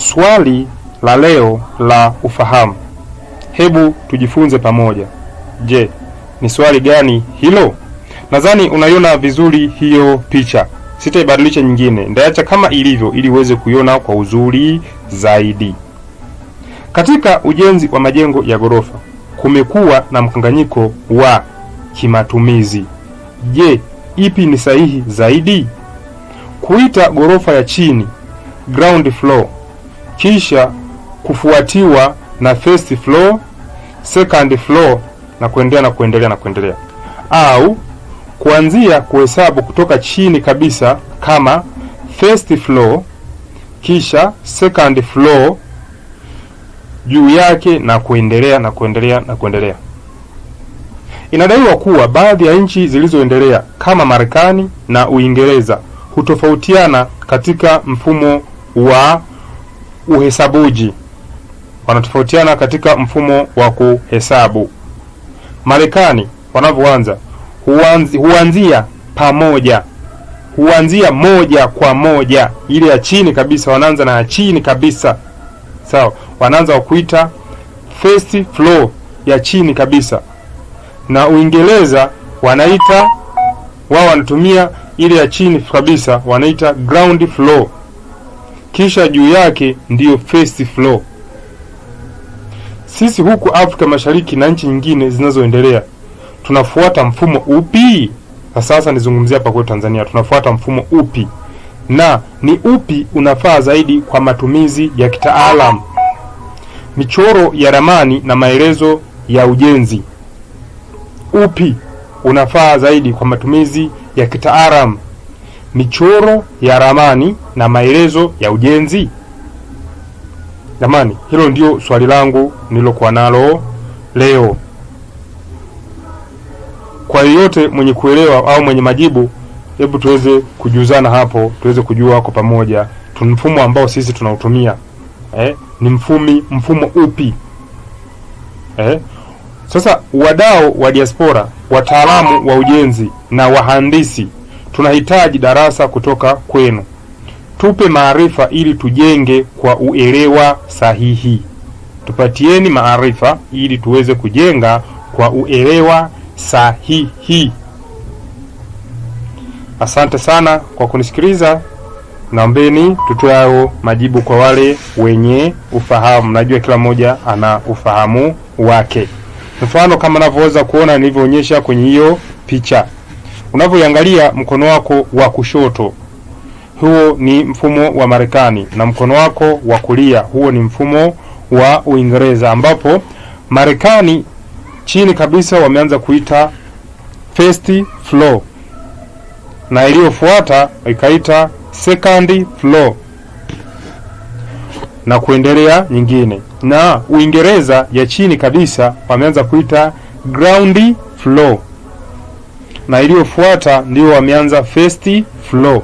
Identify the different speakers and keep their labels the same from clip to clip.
Speaker 1: Swali la leo la ufahamu. Hebu tujifunze pamoja. Je, ni swali gani hilo? Nadhani unaiona vizuri hiyo picha. Sitaibadilisha nyingine. Ndaacha kama ilivyo ili uweze kuiona kwa uzuri zaidi. Katika ujenzi wa majengo ya ghorofa kumekuwa na mkanganyiko wa kimatumizi. Je, ipi ni sahihi zaidi? Kuita ghorofa ya chini ground floor, kisha kufuatiwa na first floor, second floor na kuendelea, au kuanzia kuhesabu kutoka chini kabisa kama first floor, kisha second floor juu yake na kuendelea. Inadaiwa kuwa baadhi ya nchi zilizoendelea kama Marekani na Uingereza hutofautiana katika mfumo wa uhesabuji. Wanatofautiana katika mfumo wa kuhesabu. Marekani wanavyoanza huanzia pamoja. Huanzia moja kwa moja. Ile ya chini kabisa wanaanza na ya chini kabisa. Sawa, wanaanza kuita first floor ya chini kabisa. Na Uingereza wanatumia ile ya chini kabisa, wanaita ground floor. Kisha juu yake ndiyo first floor. Sisi huku Afrika Mashariki na nchi nyingine zinazoendelea tunafuata mfumo upi? Sasa nizungumzia hapa kwa Tanzania, tunafuata mfumo upi? Na ni upi unafaa zaidi kwa matumizi ya kitaalamu? Michoro ya ramani na maelezo ya ujenzi. Upi unafaa zaidi kwa matumizi ya kitaalamu? Michoro ya ramani na maelezo ya ujenzi? Jamani, hilo ndio swali langu nilokuwa nalo leo. Kwa yeyote mwenye kuelewa au mwenye majibu, hebu tuweze kujuzana hapo, tuweze kujua kwa pamoja mfumo ambao sisi tunautumia. Ni mfumo upi? Sasa wadau wa diaspora, wataalamu wa ujenzi na wahandisi, tunahitaji darasa kutoka kwenu. Tupe maarifa ili tujenge kwa uelewa sahihi. Tupatieni maarifa ili tuweze kujenga kwa uelewa sahihi. Asante sana kwa kunisikiliza. Naombeni tutoe majibu kwa wale wenye ufahamu. Najua kila mmoja ana ufahamu wake. Mfano kama unavyoweza kuona nilivyoonyesha kwenye hiyo picha. Unavyoangalia mkono wako wa kushoto, huo ni mfumo wa Marekani, na mkono wako wa kulia huo ni mfumo wa Uingereza, ambapo Marekani chini kabisa wameanza kuita first floor na iliyofuata ikaita second floor na kuendelea nyingine. Na Uingereza ya chini kabisa wameanza kuita ground floor na iliyofuata ndio wameanza first floor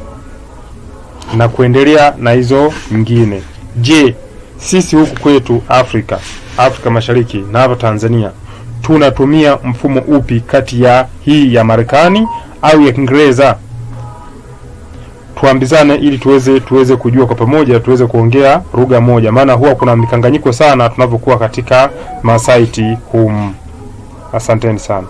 Speaker 1: na kuendelea na hizo nyingine. Je, sisi huku kwetu Afrika Mashariki na hapa Tanzania tunatumia mfumo upi kati ya hii ya Marekani au ya Kiingereza? Tuambizane ili tuweze kujua kwa pamoja, tuweze kuongea lugha moja, maana huwa kuna mikanganyiko sana tunapokuwa katika masaiti humu. Asanteni sana.